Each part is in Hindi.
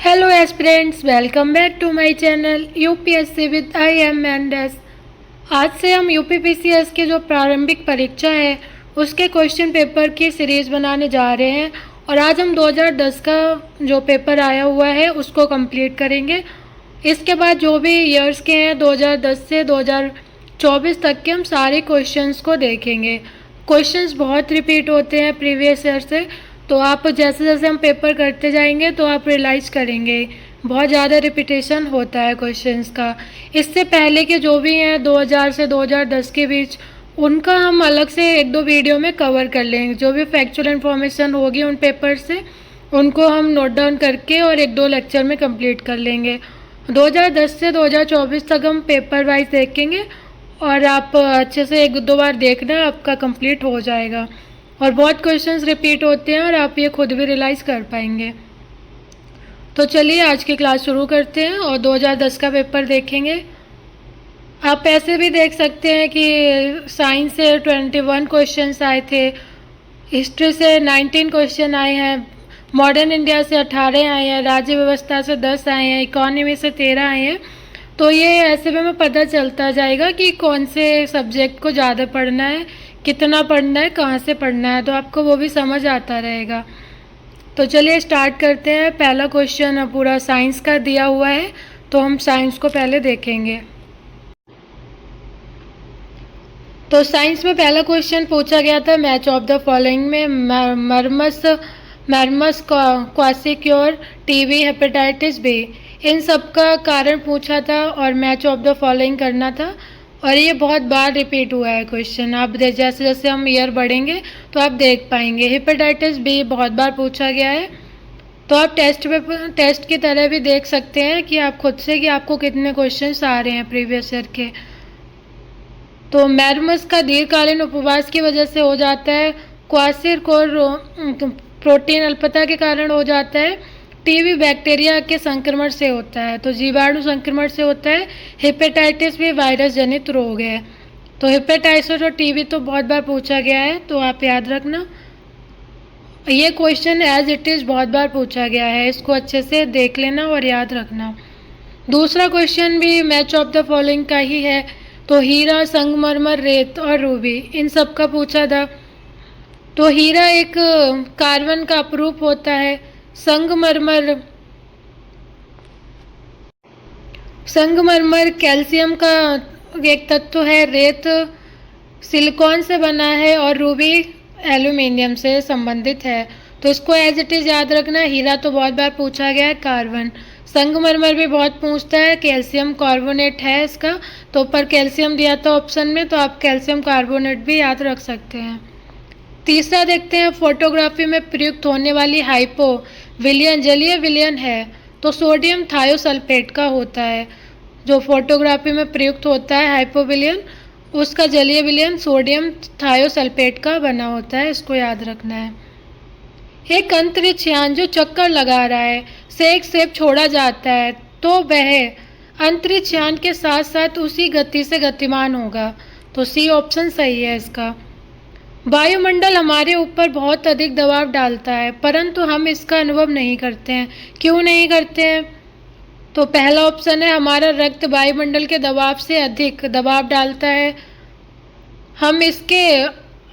Hello aspirants, welcome back to my channel UPSC with I am Mendes. आज से हम यूपीपीसीएस की जो प्रारंभिक परीक्षा है उसके क्वेश्चन पेपर की सीरीज़ बनाने जा रहे हैं और आज हम 2010 का जो पेपर आया हुआ है उसको कंप्लीट करेंगे। इसके बाद जो भी ईयर्स के हैं 2010 से 2024 तक के हम सारे क्वेश्चंस को देखेंगे। क्वेश्चंस बहुत रिपीट होते हैं प्रीवियस ईयर से, तो आप जैसे जैसे हम पेपर करते जाएंगे तो आप रियलाइज़ करेंगे बहुत ज़्यादा रिपीटेशन होता है क्वेश्चंस का। इससे पहले के जो भी हैं 2000 से 2010 के बीच, उनका हम अलग से एक दो वीडियो में कवर कर लेंगे। जो भी फैक्चुअल इन्फॉर्मेशन होगी उन पेपर से उनको हम नोट डाउन करके और एक दो लेक्चर में कंप्लीट कर लेंगे। 2010 से 2024 तक हम पेपर वाइज देखेंगे और आप अच्छे से एक दो बार देखना, आपका कंप्लीट हो जाएगा। और बहुत क्वेश्चंस रिपीट होते हैं और आप ये खुद भी रियलाइज़ कर पाएंगे। तो चलिए आज की क्लास शुरू करते हैं और 2010 का पेपर देखेंगे। आप ऐसे भी देख सकते हैं कि साइंस से 21 क्वेश्चंस आए थे, हिस्ट्री से 19 क्वेश्चन आए हैं, मॉडर्न इंडिया से 18 आए हैं, राज्य व्यवस्था से 10 आए हैं, इकोनॉमी से 13 आए हैं। तो ये ऐसे में पता चलता जाएगा कि कौन से सब्जेक्ट को ज़्यादा पढ़ना है, कितना पढ़ना है, कहाँ से पढ़ना है, तो आपको वो भी समझ आता रहेगा। तो चलिए स्टार्ट करते हैं। पहला क्वेश्चन पूरा साइंस का दिया हुआ है, तो हम साइंस को पहले देखेंगे। तो साइंस में पहला क्वेश्चन पूछा गया था मैच ऑफ द फॉलोइंग में मर्मस क्वासिक्योर, टीबी, हेपेटाइटिस बी, इन सब का कारण पूछा था और मैच ऑफ द फॉलोइंग करना था। और ये बहुत बार रिपीट हुआ है क्वेश्चन। आप जैसे जैसे हम ईयर बढ़ेंगे तो आप देख पाएंगे। हेपेटाइटिस बी बहुत बार पूछा गया है, तो आप टेस्ट की तरह भी देख सकते हैं कि आप खुद से कि आपको कितने क्वेश्चंस आ रहे हैं प्रीवियस ईयर के। तो मैरमस का दीर्घकालीन उपवास की वजह से हो जाता है, क्वासिरकोर प्रोटीन अल्पता के कारण हो जाता है, टीबी बैक्टीरिया के संक्रमण से होता है, तो जीवाणु संक्रमण से होता है, हेपेटाइटिस भी वायरस जनित रोग है। तो हेपेटाइटिस और टीबी तो बहुत बार पूछा गया है, तो आप याद रखना। ये क्वेश्चन एज इट इज़ बहुत बार पूछा गया है, इसको अच्छे से देख लेना और याद रखना। दूसरा क्वेश्चन भी मैच ऑफ द फॉलोइंग का ही है, तो हीरा, संगमरमर, रेत और रूबी, इन सब का पूछा था। तो हीरा एक कार्बन का अपरूप होता है, संगमरमर कैल्शियम का एक तत्व है, रेत सिलिकॉन से बना है और रूबी एल्यूमिनियम से संबंधित है। तो इसको एज इट इज़ याद रखना। हीरा तो बहुत बार पूछा गया है, कार्बन। संगमरमर भी बहुत पूछता है, कैल्शियम कार्बोनेट है इसका, तो ऊपर कैल्शियम दिया था ऑप्शन में, तो आप कैल्शियम कार्बोनेट भी याद रख सकते हैं। तीसरा देखते हैं, फोटोग्राफी में प्रयुक्त होने वाली हाइपो विलियन जलीय विलयन है, तो सोडियम थायोसल्फेट का होता है। जो फोटोग्राफी में प्रयुक्त होता है हाइपोविलियन, उसका जलीय विलयन सोडियम थायोसल्फेट का बना होता है, इसको याद रखना है। एक अंतरिक्ष यान जो चक्कर लगा रहा है से एक सेब छोड़ा जाता है, तो वह अंतरिक्ष यान के साथ साथ उसी गति से गतिमान होगा, तो सी ऑप्शन सही है इसका। वायुमंडल हमारे ऊपर बहुत अधिक दबाव डालता है, परंतु हम इसका अनुभव नहीं करते हैं। क्यों नहीं करते हैं? तो पहला ऑप्शन है, हमारा रक्त वायुमंडल के दबाव से अधिक दबाव डालता है, हम इसके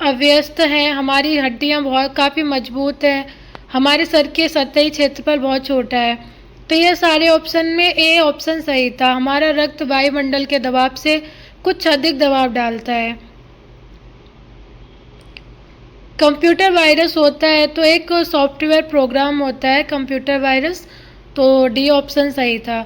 अव्यस्त हैं, हमारी हड्डियां बहुत काफ़ी मजबूत हैं, हमारे सर के सतही क्षेत्रफल बहुत छोटा है। तो ये सारे ऑप्शन में ए ऑप्शन सही था, हमारा रक्त वायुमंडल के दबाव से कुछ अधिक दबाव डालता है। कंप्यूटर वायरस होता है, तो एक सॉफ्टवेयर प्रोग्राम होता है कंप्यूटर वायरस, तो डी ऑप्शन सही था।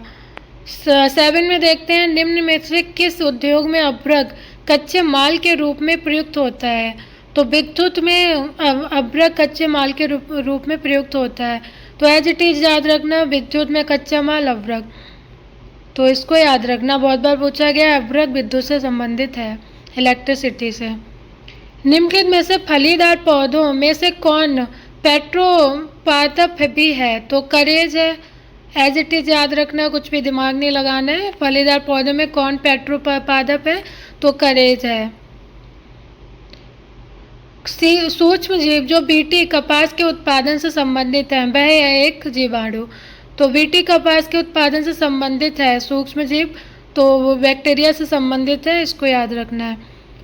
7 में देखते हैं, निम्न में से किस उद्योग में अभ्रक कच्चे माल के रूप में प्रयुक्त होता है? तो विद्युत में अभ्रक कच्चे माल के रूप में प्रयुक्त होता है, तो एज इट इज याद रखना, विद्युत में कच्चा माल अभ्रक, तो इसको याद रखना, बहुत बार पूछा गया है। अभ्रक विद्युत से संबंधित है, इलेक्ट्रिसिटी से। निम्नलिखित में से फलीदार पौधों में से कौन पेट्रोपादप भी है? तो करेज है, एज इट इज याद रखना, कुछ भी दिमाग नहीं लगाना है। फलीदार पौधों में कौन पेट्रोपादप है? तो करेज है। सूक्ष्म जीव जो बीटी कपास के उत्पादन से संबंधित है, वह है एक जीवाणु, तो वीटी कपास के उत्पादन से संबंधित है। सूक्ष्म जीव तो वो बैक्टीरिया से संबंधित है, इसको याद रखना है।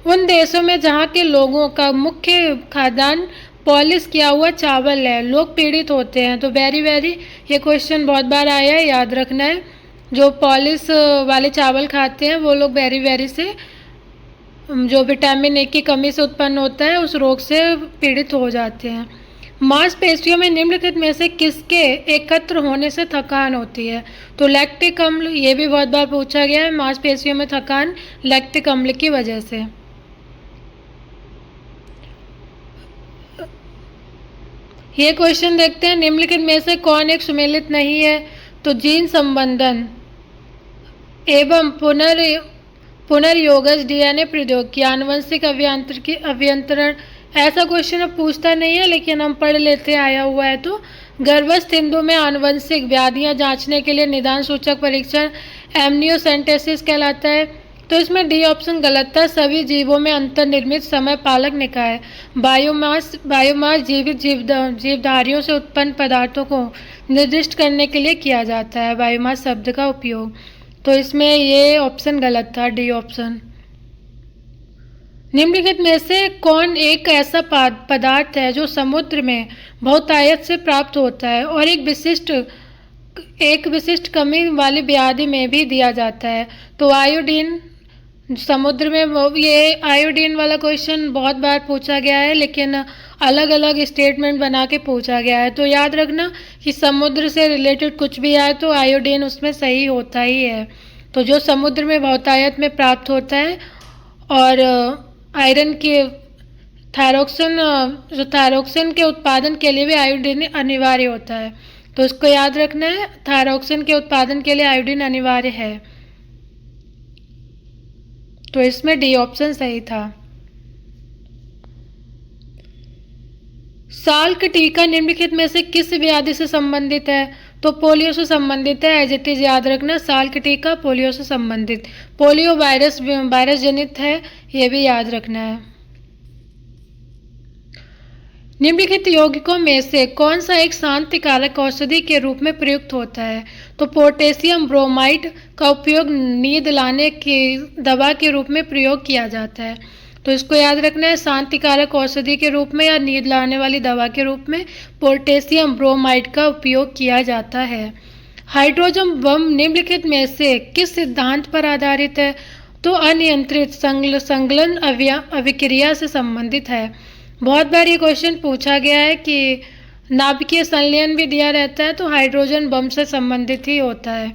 उन देशों में जहाँ के लोगों का मुख्य खाद्यान्न पॉलिश किया हुआ चावल है, लोग पीड़ित होते हैं। तो वेरी ये क्वेश्चन बहुत बार आया है, याद रखना है। जो पॉलिश वाले चावल खाते हैं वो लोग वेरी से जो विटामिन ए की कमी से उत्पन्न होता है उस रोग से पीड़ित हो जाते हैं। मांसपेशियों में निम्नलिखित में से किसके एकत्र होने से थकान होती है? तो लैक्टिक अम्ल, ये भी बहुत बार पूछा गया है। मांसपेशियों में थकान लैक्टिक अम्ल की वजह से। ये क्वेश्चन देखते हैं, निम्नलिखित में से कौन एक सुमेलित नहीं है? तो जीन संबंधन एवं पुनर्योगज डीएनए प्रौद्योगिकी आनुवंशिक अभियंत्रण। ऐसा क्वेश्चन अब पूछता नहीं है, लेकिन हम पढ़ लेते हैं, आया हुआ है। तो गर्भस्थ हिंदू में आनुवंशिक व्याधियां जांचने के लिए निदान सूचक परीक्षण एमनियोसेंटेसिस कहलाता है। तो इसमें डी ऑप्शन गलत था। सभी जीवों में अंतर्निर्मित समय पालक निकाय बायोमास जीवित जीवधारियों से उत्पन्न पदार्थों को निर्दिष्ट करने के लिए किया जाता है, बायोमास शब्द का उपयोग। तो इसमें ये ऑप्शन गलत था, डी ऑप्शन। निम्नलिखित में से कौन एक ऐसा पदार्थ है जो समुद्र में बहुतायत से प्राप्त होता है और एक विशिष्ट कमी वाली व्याधि में भी दिया जाता है? तो आयोडीन। समुद्र में ये आयोडीन वाला क्वेश्चन बहुत बार पूछा गया है, लेकिन अलग अलग स्टेटमेंट बना के पूछा गया है। तो याद रखना कि समुद्र से रिलेटेड कुछ भी आए तो आयोडीन उसमें सही होता ही है। तो जो समुद्र में बहुतायत में प्राप्त होता है, और आयरन के थायरोक्सिन के उत्पादन के लिए भी आयोडीन अनिवार्य होता है। तो इसको याद रखना है, थायरोक्सिन के उत्पादन के लिए आयोडीन अनिवार्य है। तो इसमें डी ऑप्शन सही था। साल्क टीका निम्नलिखित में से किस व्याधि से संबंधित है? तो पोलियो से संबंधित है। एज इट इज याद रखना, साल्क टीका पोलियो से संबंधित, पोलियो वायरस जनित है, यह भी याद रखना है। निम्नलिखित यौगिकों में से कौन सा एक शांतिकारक औषधि के रूप में प्रयुक्त होता है? तो पोटेशियम ब्रोमाइड का उपयोग नींद लाने की दवा के रूप में प्रयोग किया जाता है। तो इसको याद रखना है, शांतिकारक औषधि के रूप में या नींद लाने वाली दवा के रूप में पोटेशियम ब्रोमाइड का उपयोग किया जाता है। हाइड्रोजन बम निम्नलिखित में से किस सिद्धांत पर आधारित है? तो अनियंत्रित संगलन अभिक्रिया से संबंधित है। बहुत बार ये क्वेश्चन पूछा गया है कि नाभिकीय संलयन भी दिया रहता है, तो हाइड्रोजन बम से संबंधित ही होता है।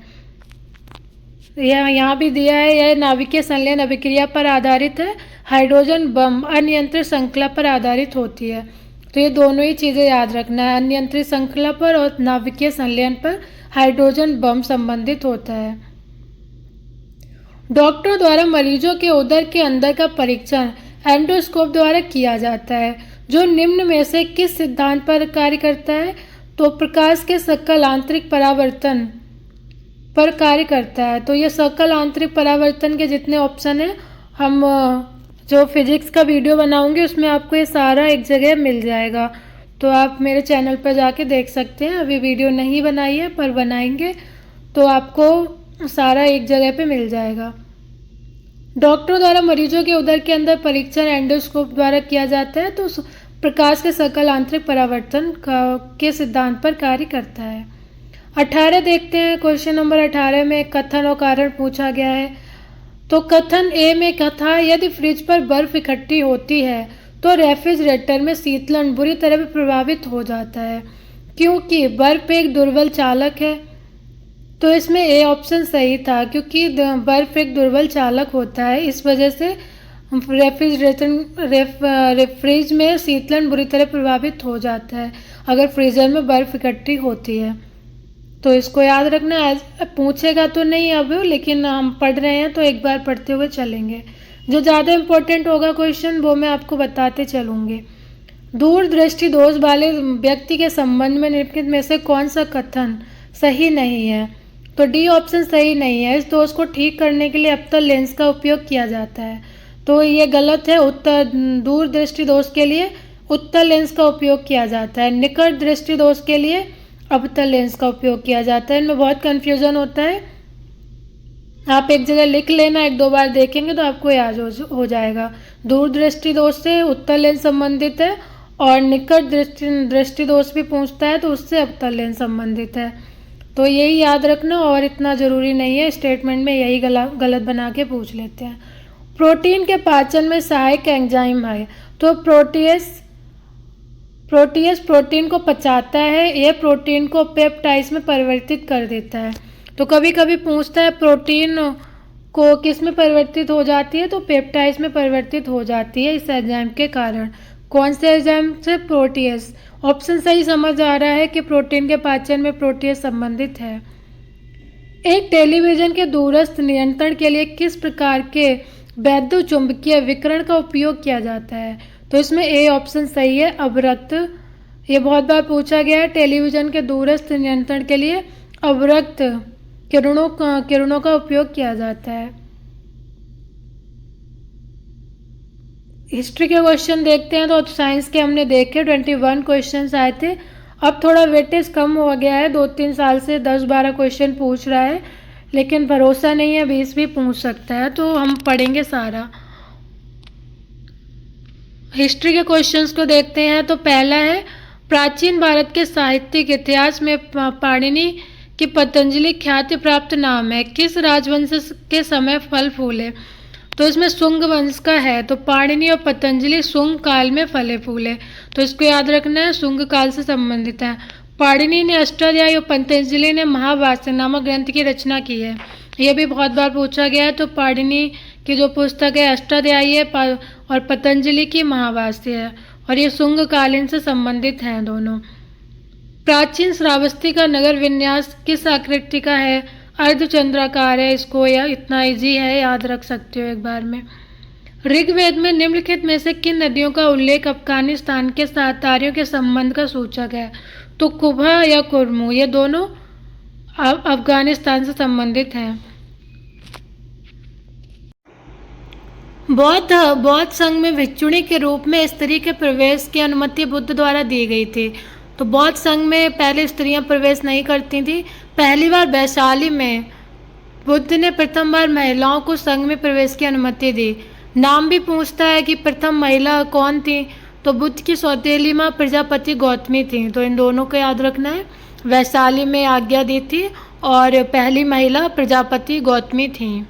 यहाँ भी दिया है, यह नाभिकीय संलयन अभिक्रिया पर आधारित है। हाइड्रोजन बम अनियंत्रित श्रृंखला पर आधारित होती है। तो ये दोनों ही चीज़ें याद रखना है, अनियंत्रित श्रृंखला पर और नाभिकीय संलयन पर हाइड्रोजन बम संबंधित होता है। डॉक्टर द्वारा मरीजों के उदर के अंदर का परीक्षण एंडोस्कोप द्वारा किया जाता है, जो निम्न में से किस सिद्धांत पर कार्य करता है? तो प्रकाश के सकल आंतरिक परावर्तन पर कार्य करता है। तो ये सकल आंतरिक परावर्तन के जितने ऑप्शन हैं, हम जो फिजिक्स का वीडियो बनाऊंगी उसमें आपको ये सारा एक जगह मिल जाएगा। तो आप मेरे चैनल पर जाके देख सकते हैं। अभी वीडियो नहीं बनाई है, पर बनाएंगे तो आपको सारा एक जगह पे मिल जाएगा। डॉक्टरों द्वारा मरीजों के उदर के अंदर परीक्षण एंडोस्कोप द्वारा किया जाता है, तो प्रकाश के सकल आंतरिक परावर्तन के सिद्धांत पर कार्य करता है। 18 देखते हैं। क्वेश्चन नंबर 18 में कथन और कारण पूछा गया है। तो कथन ए में कथा, यदि फ्रिज पर बर्फ इकट्ठी होती है तो रेफ्रिजरेटर में शीतलन बुरी तरह प्रभावित हो जाता है, क्योंकि बर्फ एक दुर्बल चालक है। तो इसमें ए ऑप्शन सही था, क्योंकि बर्फ एक दुर्बल चालक होता है, इस वजह से फ्रिज में शीतलन बुरी तरह प्रभावित हो जाता है अगर फ्रीजर में बर्फ इकट्ठी होती है। तो इसको याद रखना। पूछेगा तो नहीं अब, लेकिन हम पढ़ रहे हैं तो एक बार पढ़ते हुए चलेंगे। जो ज़्यादा इम्पोर्टेंट होगा क्वेश्चन वो मैं आपको बताते चलूँगी। दूरदृष्टि दोष वाले व्यक्ति के संबंध में निम्नलिखित में से कौन सा कथन सही नहीं है? तो डी ऑप्शन सही नहीं है। इस दोष को ठीक करने के लिए अवतल लेंस का उपयोग किया जाता है, तो ये गलत है। दूरदृष्टि दोष के लिए उत्तल लेंस का उपयोग किया जाता है। निकट दृष्टि दोष के लिए अवतल लेंस का उपयोग किया जाता है। इनमें बहुत कन्फ्यूज़न होता है, आप एक जगह लिख लेना, एक दो बार देखेंगे तो आपको याद हो जाएगा। दूरदृष्टि दोष से उत्तल लेंस संबंधित है और निकट दृष्टि दोष भी पूछता है तो उससे अवतल लेंस संबंधित है। तो यही याद रखना और इतना ज़रूरी नहीं है, स्टेटमेंट में यही गलत बना के पूछ लेते हैं। प्रोटीन के पाचन में सहायक एंजाइम है, तो प्रोटीएस प्रोटीन को पचाता है, यह प्रोटीन को पेप्टाइड्स में परिवर्तित कर देता है। तो कभी कभी पूछता है प्रोटीन को किस में परिवर्तित हो जाती है, तो पेप्टाइड्स में परिवर्तित हो जाती है इस एंजाइम के कारण। कौन से एंजाइम से? प्रोटीएस। ऑप्शन सही समझ आ रहा है कि प्रोटीन के पाचन में प्रोटीएस संबंधित है। एक टेलीविजन के दूरस्थ नियंत्रण के लिए किस प्रकार के वैद्युत चुंबकीय विकिरण का उपयोग किया जाता है? तो इसमें ए ऑप्शन सही है, अवरक्त। ये बहुत बार पूछा गया है, टेलीविजन के दूरस्थ नियंत्रण के लिए अवरक्त किरणों का उपयोग किया जाता है। हिस्ट्री के क्वेश्चन देखते हैं, तो साइंस के हमने देखे 21 क्वेश्चन आए थे। अब थोड़ा वेटेज कम हो गया है, 2-3 साल से 10-12 क्वेश्चन पूछ रहा है, लेकिन भरोसा नहीं है 20 भी पूछ सकता है, तो हम पढ़ेंगे सारा। हिस्ट्री के क्वेश्चंस को देखते हैं, तो पहला है प्राचीन भारत के साहित्यिक इतिहास में पाणिनि की पतंजलि ख्याति प्राप्त नाम है, किस राजवंश के समय फल फूले? तो इसमें शुंग वंश का है, तो पाणिनि और पतंजलि शुंग काल में फले फूले, तो इसको याद रखना है, शुंग काल से संबंधित है। पाणिनि ने अष्टाध्यायी और पतंजलि ने महाभाष्य नामक ग्रंथ की रचना की है, यह भी बहुत बार पूछा गया है। तो पाणिनि की जो पुस्तक है अष्टाध्यायी है और पतंजलि की महाभाष्य है, और ये शुंग कालीन से संबंधित हैं दोनों। प्राचीन श्रावस्ती का नगर विन्यास किस आकृति का है? अर्धचंद्राकार है, इसको या इतना इजी है, याद रख सकते हो एक बार में। ऋग्वेद में निम्नलिखित में से किन नदियों का उल्लेख अफगानिस्तान के साथ तारियों के संबंध का सूचक है? तो कुभा या कुरमू, ये दोनों अफगानिस्तान से संबंधित हैं। बौद्ध संघ में भिक्षुणी के रूप में स्त्री के प्रवेश की अनुमति बुद्ध द्वारा दी गई थी। तो बौद्ध संघ में पहले स्त्रियां प्रवेश नहीं करती थी। पहली बार वैशाली में बुद्ध ने प्रथम बार महिलाओं को संघ में प्रवेश की अनुमति दी। नाम भी पूछता है कि प्रथम महिला कौन थी, तो बुद्ध की सौतेली माँ प्रजापति गौतमी थी, तो इन दोनों को याद रखना है। वैशाली में आज्ञा दी थी और पहली महिला प्रजापति गौतमी थी।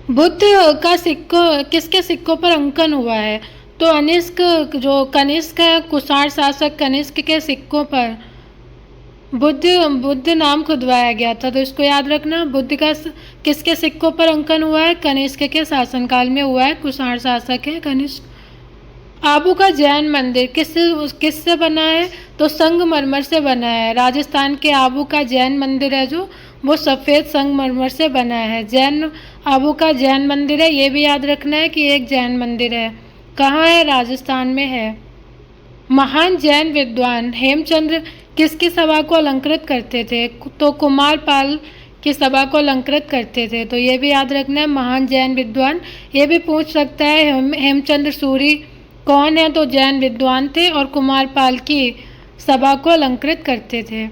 बुद्ध का सिक्कों किसके सिक्कों पर अंकन हुआ है? तो कनिष्क है, कुषाण शासक कनिष्क के सिक्कों पर बुद्ध नाम खुदवाया गया था, तो इसको याद रखना। बुद्ध का किसके सिक्कों पर अंकन हुआ है? कनिष्क के शासनकाल में हुआ है, कुषाण शासक है कनिष्क। आबू का जैन मंदिर किससे बना है? तो संगमरमर से बना है। राजस्थान के आबू का जैन मंदिर है जो, वो सफ़ेद संगमरमर से बना है। आबू का जैन मंदिर है, ये भी याद रखना है कि एक जैन मंदिर है। कहाँ है? राजस्थान में है। महान जैन विद्वान हेमचंद्र किसकी सभा को अलंकृत करते थे? तो कुमारपाल की सभा को अलंकृत करते थे, तो ये भी याद रखना है। महान जैन विद्वान, ये भी पूछ सकता है हेमचंद्र सूरी कौन है? तो जैन विद्वान थे और कुमारपाल की सभा को अलंकृत करते थे।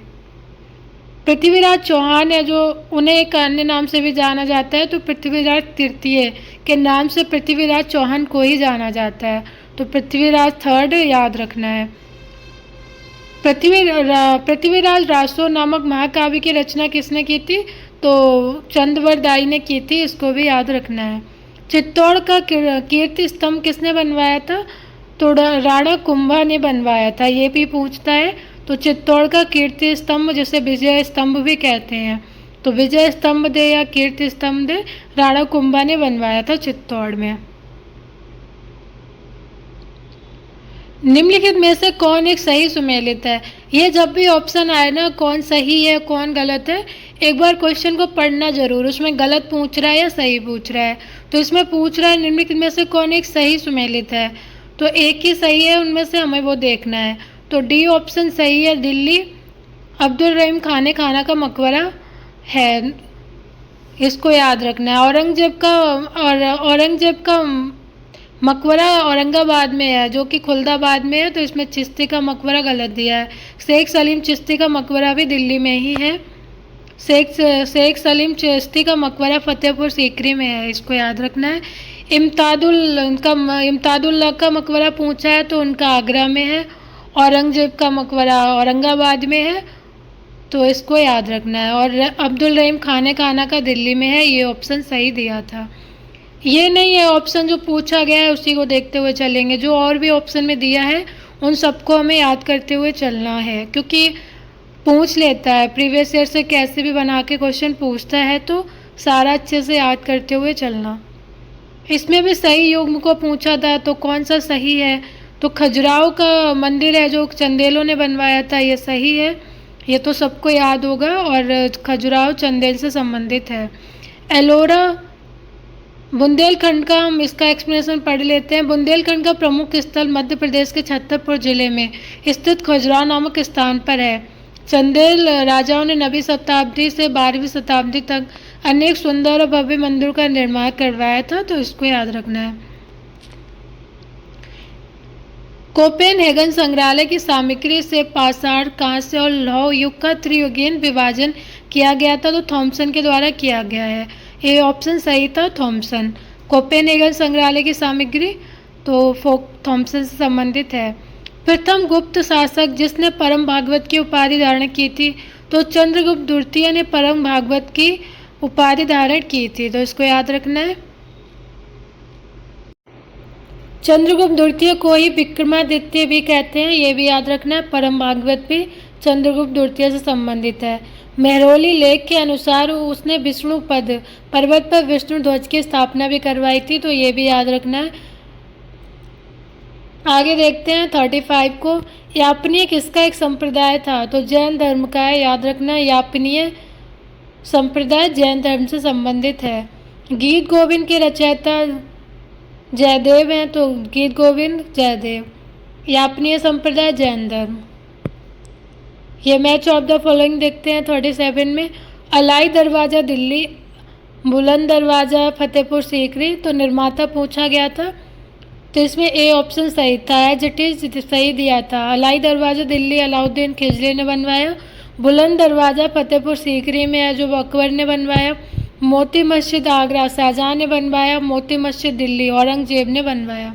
पृथ्वीराज चौहान है जो, उन्हें एक अन्य नाम से भी जाना जाता है, तो पृथ्वीराज तृतीय के नाम से पृथ्वीराज चौहान को ही जाना जाता है, तो पृथ्वीराज थर्ड याद रखना है। पृथ्वीराज रासो नामक महाकाव्य की रचना किसने की थी? तो चंद्रवरदाई ने की थी, इसको भी याद रखना है। चित्तौड़ का कीर्ति स्तंभ किसने बनवाया था? तो राणा कुंभा ने बनवाया था, ये भी पूछता है। तो चित्तौड़ का कीर्ति स्तंभ जिसे विजय स्तंभ भी कहते हैं, तो विजय स्तंभ दे या कीर्ति स्तंभ दे, राणा कुंभा ने बनवाया था चित्तौड़ में। निम्नलिखित में से कौन एक सही सुमेलित है? ये जब भी ऑप्शन आए ना, कौन सही है कौन गलत है, एक बार क्वेश्चन को पढ़ना जरूर, उसमें गलत पूछ रहा है या सही पूछ रहा है। तो इसमें पूछ रहा है निम्नलिखित में से कौन एक सही सुमेलित है, तो एक ही सही है, उनमें से हमें वो देखना है। तो डी ऑप्शन सही है, दिल्ली अब्दुल रहीम खाना का मकबरा है, इसको याद रखना है। औरंगजेब का मकबरा औरंगाबाद में है जो कि खुलदाबाद में है, तो इसमें चिश्ती का मकबरा गलत दिया है। शेख सलीम चिश्ती का मकबरा भी दिल्ली में ही है। शेख सलीम चिश्ती का मकबरा फतेहपुर सीकरी में है, इसको याद रखना है। इम्तादुल्ला का मकबरा पूछा है तो उनका आगरा में है। औरंगजेब का मकबरा औरंगाबाद में है, तो इसको याद रखना है। और अब्दुल रहीम खाना का दिल्ली में है, ये ऑप्शन सही दिया था। ये नहीं है ऑप्शन जो पूछा गया है उसी को देखते हुए चलेंगे, जो और भी ऑप्शन में दिया है उन सबको हमें याद करते हुए चलना है, क्योंकि पूछ लेता है प्रीवियस ईयर से कैसे भी बना के क्वेश्चन पूछता है, तो सारा अच्छे से याद करते हुए चलना। इसमें भी सही युग्म को पूछा था, तो कौन सा सही है, तो खजुराहो का मंदिर है जो चंदेलों ने बनवाया था, ये सही है, ये तो सबको याद होगा। और खजुराहो चंदेल से संबंधित है। एलोरा बुंदेलखंड का हम इसका एक्सप्लेनेशन पढ़ लेते हैं। बुंदेलखंड का प्रमुख स्थल मध्य प्रदेश के छतरपुर जिले में स्थित खजुराहो नामक स्थान पर है। चंदेल राजाओं ने 9वीं शताब्दी से 12वीं शताब्दी तक अनेक सुंदर और भव्य मंदिरों का निर्माण करवाया था, तो इसको याद रखना है। कोपेनहेगन संग्रहालय की सामग्री से पाषाण, कांस्य और लौह युग का त्रियुगीन विभाजन किया गया था, तो थॉमसन के द्वारा किया गया है। ये ऑप्शन सही था, थॉमसन। कोपेनहेगन संग्रहालय की सामग्री तो थॉमसन से संबंधित है। प्रथम गुप्त शासक जिसने परम भागवत की उपाधि धारण की थी, तो चंद्रगुप्त द्वितीय ने परम भागवत की उपाधि धारण की थी, तो इसको याद रखना है। चंद्रगुप्त द्वितीय को ही विक्रमादित्य भी कहते हैं, ये भी याद रखना है। परम भागवत भी चंद्रगुप्त द्वितीय से संबंधित है। मेहरौली लेख के अनुसार उसने विष्णु पद पर्वत पर विष्णु ध्वज की स्थापना भी करवाई थी, तो ये भी याद रखना है। आगे देखते हैं 35 को। यापनीय किसका एक संप्रदाय था, तो जैन धर्म का है, याद रखना। यापनीय संप्रदाय जैन धर्म से संबंधित है। गीत गोविंद के रचयिता जयदेव हैं, तो गीत गोविंद जयदेव। यापनीय संप्रदाय जैन धर्म। ये मैच ऑफ द फॉलोइंग देखते हैं 37 में। अलाई दरवाज़ा दिल्ली, बुलंद दरवाज़ा फतेहपुर सीकरी, तो निर्माता पूछा गया था, तो इसमें ए ऑप्शन सही था, एज इट इज सही दिया था। अलाई दरवाज़ा दिल्ली अलाउद्दीन खिलजी ने बनवाया। बुलंद दरवाज़ा फतेहपुर सीकरी में है जो अकबर ने बनवाया। मोती मस्जिद आगरा शाहजहाँ ने बनवाया। मोती मस्जिद दिल्ली औरंगजेब ने बनवाया,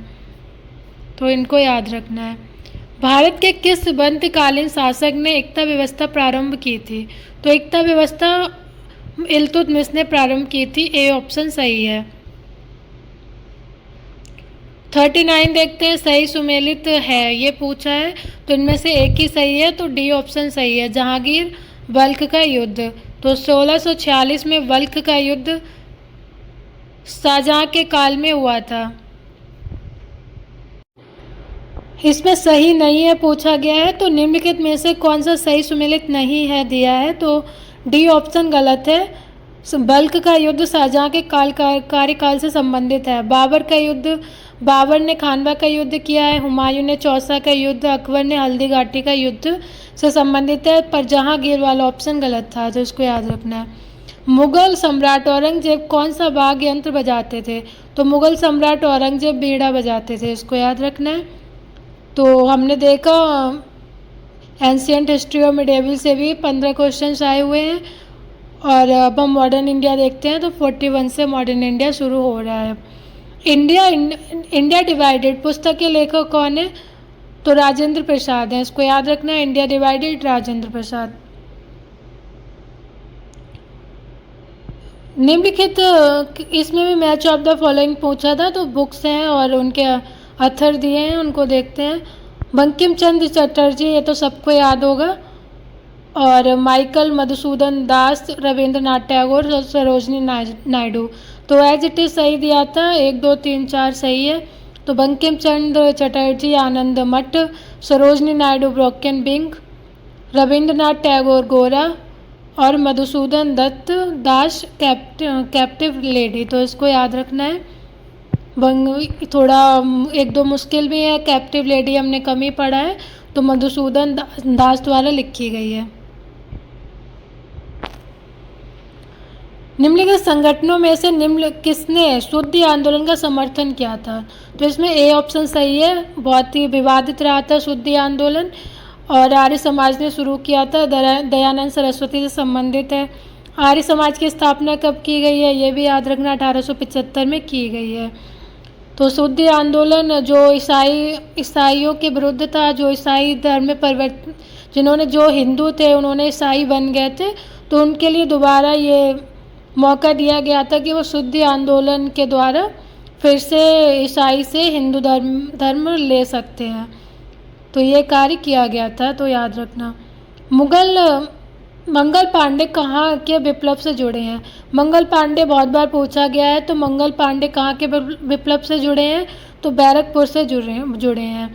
तो इनको याद रखना है। भारत के किस मध्यकालीन शासक ने एकता व्यवस्था प्रारंभ की थी, तो एकता व्यवस्था इल्तुतमिश ने प्रारंभ की थी, ए ऑप्शन सही है। 39 देखते हैं, सही सुमेलित है ये पूछा है, तो इनमें से एक ही सही है, तो डी ऑप्शन सही है। जहांगीर बल्ख का युद्ध, तो 1646 में बल्ख का युद्ध शाहजहाँ के काल में हुआ था। इसमें सही नहीं है पूछा गया है, तो निम्नलिखित में से कौन सा सही सुमेलित नहीं है दिया है, तो डी ऑप्शन गलत है। बल्ख का युद्ध शाहजहाँ के कार्यकाल से संबंधित है। बाबर का युद्ध, बाबर ने खानवा का युद्ध किया है। हुमायूं ने चौसा का युद्ध, अकबर ने हल्दी घाटी का युद्ध से संबंधित है, पर जहांगीर वाला ऑप्शन गलत था, तो इसको याद रखना है। मुगल सम्राट औरंगजेब कौन सा वाद्य यंत्र बजाते थे, तो मुगल सम्राट औरंगजेब बीड़ा बजाते थे, इसको याद रखना है। तो हमने देखा एंशियंट हिस्ट्री और मिडेवल से भी 15 क्वेश्चंस आए हुए हैं, और अब हम मॉडर्न इंडिया देखते हैं, तो 41 से मॉडर्न इंडिया शुरू हो रहा है। इंडिया डिवाइडेड पुस्तक के लेखक कौन है, तो राजेंद्र प्रसाद हैं, इसको याद रखना है। India divided Rajendra Prasad. निम्नलिखित इसमें भी मैच ऑफ द फॉलोइंग पूछा था, तो बुक्स हैं और उनके अथर दिए हैं, उनको देखते हैं। बंकिम चंद्र चटर्जी, ये तो सबको याद होगा, और माइकल मधुसूदन दास, रविंद्रनाथ टैगोर, सरोजनी नायडू, तो एज इट इज सही दिया था। 1 2 3 4 सही है, तो बंकिम चंद्र चटर्जी आनंद मठ, सरोजनी नायडू ब्रोकन विंग, रविंद्रनाथ टैगोर गोरा, और मधुसूदन दत्त दास कैप्टिव लेडी, तो इसको याद रखना है। थोड़ा 1 2 मुश्किल भी है, कैप्टिव लेडी हमने कम ही पढ़ा है, तो मधुसूदन दास द्वारा लिखी गई है। निम्नलिखित संगठनों में से निम्न किसने शुद्धि आंदोलन का समर्थन किया था? तो इसमें ए ऑप्शन सही है। बहुत ही विवादित रहा था शुद्धि आंदोलन और आर्य समाज ने शुरू किया था। दयानंद सरस्वती से संबंधित है। आर्य समाज की स्थापना कब की गई है? ये भी याद रखना, 1875 में की गई है। तो शुद्धि आंदोलन जो ईसाइयों के विरुद्ध था, जो ईसाई धर्म में परिवर्तन, जिन्होंने, जो हिंदू थे उन्होंने ईसाई बन गए थे, तो उनके लिए दोबारा ये मौका दिया गया था कि वो शुद्धि आंदोलन के द्वारा फिर से ईसाई से हिंदू धर्म ले सकते हैं। तो ये कार्य किया गया था, तो याद रखना। मंगल पांडे कहाँ के विप्लव से जुड़े हैं? मंगल पांडे बहुत बार पूछा गया है। तो मंगल पांडे कहाँ के विप्लव से जुड़े हैं? तो बैरकपुर से जुड़े हैं।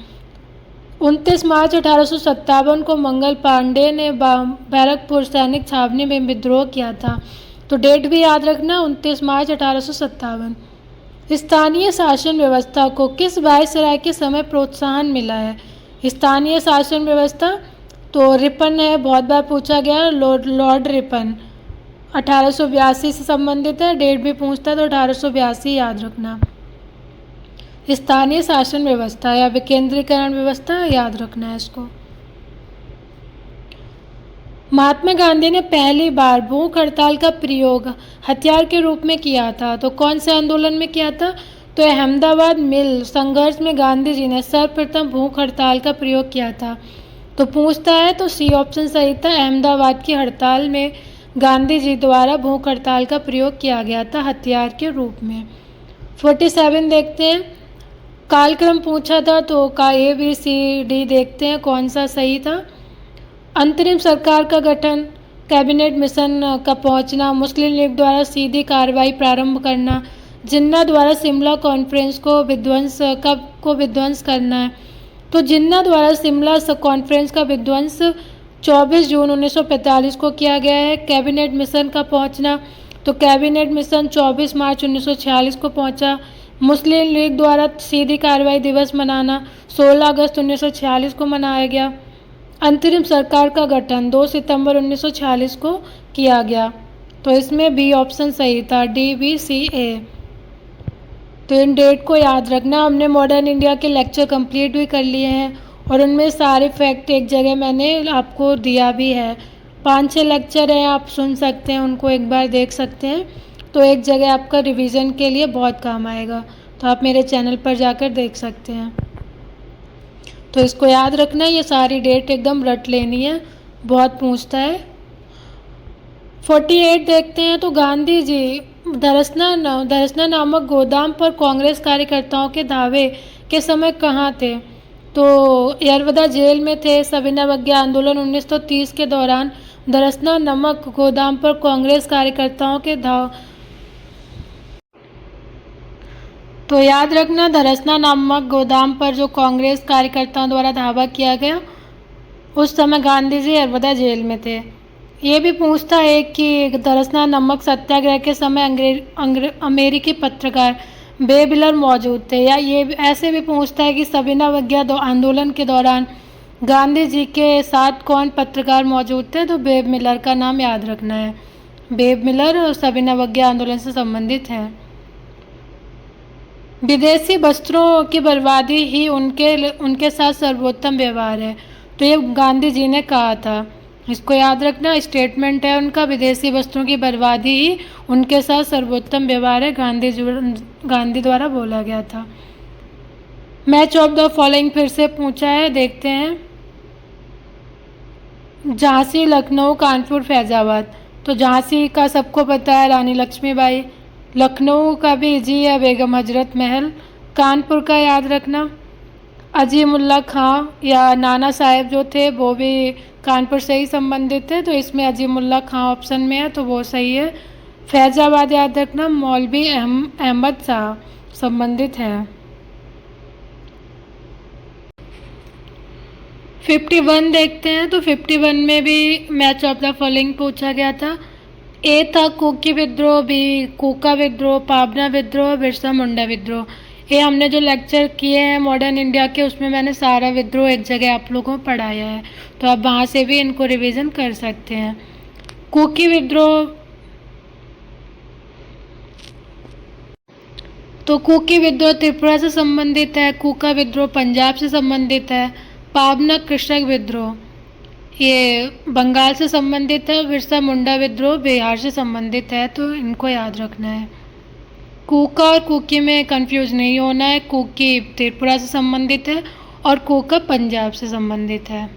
29 मार्च 1857 को मंगल पांडे ने बैरकपुर सैनिक छावनी में विद्रोह किया था। तो डेट भी याद रखना, 29 मार्च 1857। स्थानीय शासन व्यवस्था को किस वायसराय के समय प्रोत्साहन मिला है? स्थानीय शासन व्यवस्था तो रिपन है, बहुत बार पूछा गया, लॉर्ड रिपन। 1882 से संबंधित है। डेट भी पूछता है तो 1882 याद रखना। स्थानीय शासन व्यवस्था या विकेंद्रीकरण व्यवस्था याद रखना है इसको। महात्मा गांधी ने पहली बार भूख हड़ताल का प्रयोग हथियार के रूप में किया था। तो कौन से आंदोलन में किया था? तो अहमदाबाद मिल संघर्ष में गांधी जी ने सर्वप्रथम भूख हड़ताल का प्रयोग किया था। तो पूछता है तो सी ऑप्शन सही था। अहमदाबाद की हड़ताल में गांधी जी द्वारा भूख हड़ताल का प्रयोग किया गया था हथियार के रूप में। 47 देखते हैं। कालक्रम पूछा था तो का ABCD देखते हैं कौन सा सही था। अंतरिम सरकार का गठन, कैबिनेट मिशन का पहुंचना, मुस्लिम लीग द्वारा सीधी कार्रवाई प्रारंभ करना, जिन्ना द्वारा शिमला कॉन्फ्रेंस को विध्वंस करना है। तो जिन्ना द्वारा शिमला कॉन्फ्रेंस का विध्वंस 24 जून 1945 को किया गया है। कैबिनेट मिशन का पहुंचना, तो कैबिनेट मिशन 24 मार्च 1946 को पहुंचा। मुस्लिम लीग द्वारा सीधी कार्रवाई दिवस मनाना 16 अगस्त 1946 को मनाया गया। अंतरिम सरकार का गठन 2 सितंबर 1946 को किया गया। तो इसमें बी ऑप्शन सही था, DBCA। तो इन डेट को याद रखना। हमने मॉडर्न इंडिया के लेक्चर कंप्लीट भी कर लिए हैं और उनमें सारे फैक्ट एक जगह मैंने आपको दिया भी है। 5-6 लेक्चर हैं, आप सुन सकते हैं, उनको एक बार देख सकते हैं। तो एक जगह आपका रिवीजन के लिए बहुत काम आएगा। तो आप मेरे चैनल पर जाकर देख सकते हैं। तो इसको याद रखना, ये सारी डेट एकदम रट लेनी है, बहुत पूछता है। 48 देखते हैं। तो गांधी जी धरसना नामक गोदाम पर कांग्रेस कार्यकर्ताओं के धावे के समय कहाँ थे? तो यरवदा जेल में थे। सविनय अवज्ञा आंदोलन 1930 के दौरान धरसना नामक गोदाम पर कांग्रेस कार्यकर्ताओं के तो याद रखना, धरसना नामक गोदाम पर जो कांग्रेस कार्यकर्ताओं द्वारा धावा किया गया, उस समय गांधी जी यरवदा जेल में थे। ये भी पूछता है कि धरसना नमक सत्याग्रह के समय अमेरिकी पत्रकार बेब मिलर मौजूद थे, या ये ऐसे भी पूछता है कि सविनय अवज्ञा आंदोलन के दौरान गांधी जी के साथ कौन पत्रकार मौजूद थे? तो बेब मिलर का नाम याद रखना है। बेब मिलर सविनय अवज्ञा आंदोलन से संबंधित है। विदेशी वस्त्रों की बर्बादी ही उनके साथ सर्वोत्तम व्यवहार है। तो ये गांधी जी ने कहा था, इसको याद रखना, स्टेटमेंट है उनका। विदेशी वस्त्रों की बर्बादी ही उनके साथ सर्वोत्तम व्यवहार है, गांधी द्वारा बोला गया था। मैच ऑफ द फॉलोइंग फिर से पूछा है, देखते हैं। झांसी, लखनऊ, कानपुर, फैजाबाद। तो झांसी का सबको पता है, रानी लक्ष्मीबाई। लखनऊ का भी जी है, बेगम हजरत महल। कानपुर का याद रखना, अजीमुल्ला खां या नाना साहेब जो थे वो भी कानपुर से ही संबंधित थे। तो इसमें अजीमुल्ला खां ऑप्शन में है, तो वो सही है। फैजाबाद याद रखना, मौलवी अहमद शाह संबंधित है। 51 देखते हैं। तो 51 में भी मैच ऑफ द फॉलोइंग पूछा गया था। ए था कुकी विद्रोह, बी कूका विद्रोह, पाबना विद्रोह, बिरसा मुंडा विद्रोह। ये हमने जो लेक्चर किए हैं मॉडर्न इंडिया के, उसमें मैंने सारा विद्रोह एक जगह आप लोगों को पढ़ाया है, तो आप वहाँ से भी इनको रिवीजन कर सकते हैं। कुकी विद्रोह तो कुकी विद्रोह त्रिपुरा से संबंधित है, कुका विद्रोह पंजाब से संबंधित है, पाबना कृषक विद्रोह ये बंगाल से संबंधित है, बिरसा मुंडा विद्रोह बिहार से संबंधित है। तो इनको याद रखना है। कुका और कुकी में कंफ्यूज नहीं होना है। कुकी त्रिपुरा से संबंधित है और कुका पंजाब से संबंधित है।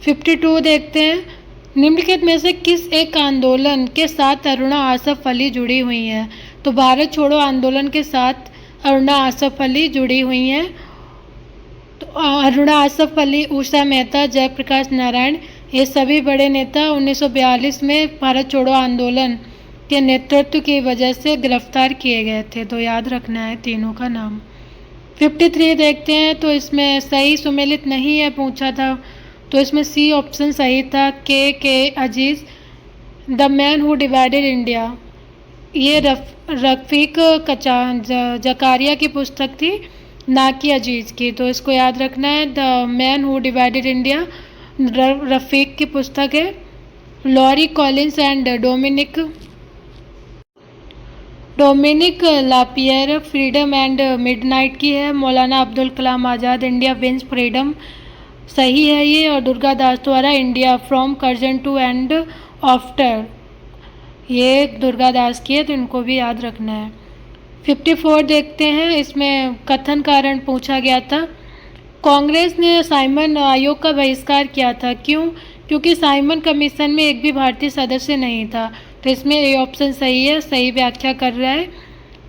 52 देखते हैं, निम्नलिखित में से किस एक आंदोलन के साथ अरुणा आसफ अली जुड़ी हुई हैं? तो भारत छोड़ो आंदोलन के साथ अरुणा आसफ अली जुड़ी हुई हैं। तो अरुणा आसफ अली, उषा मेहता, जयप्रकाश नारायण ये सभी बड़े नेता 1942 में भारत छोड़ो आंदोलन के नेतृत्व की वजह से गिरफ्तार किए गए थे। तो याद रखना है तीनों का नाम। 53 देखते हैं, तो इसमें सही सुमेलित नहीं है पूछा था, तो इसमें सी ऑप्शन सही था। K Aziz, the man who divided India ये रफ़ीक जकारिया की पुस्तक थी, ना कि अजीज की। तो इसको याद रखना है। The man who divided India Rafiq की पुस्तक है। Larry Collins and Dominique Lapierre freedom and midnight की है। Maulana Abdul Kalam Azad India wins freedom सही है ये। और दुर्गा दास द्वारा India from Curzon to and after ये दुर्गा दास की है। तो इनको भी याद रखना है। 54 देखते हैं, इसमें कथन कारण पूछा गया था। कांग्रेस ने साइमन आयोग का बहिष्कार किया था, क्यों? क्योंकि साइमन कमीशन में एक भी भारतीय सदस्य नहीं था। तो इसमें ए ऑप्शन सही है, सही व्याख्या कर रहा है।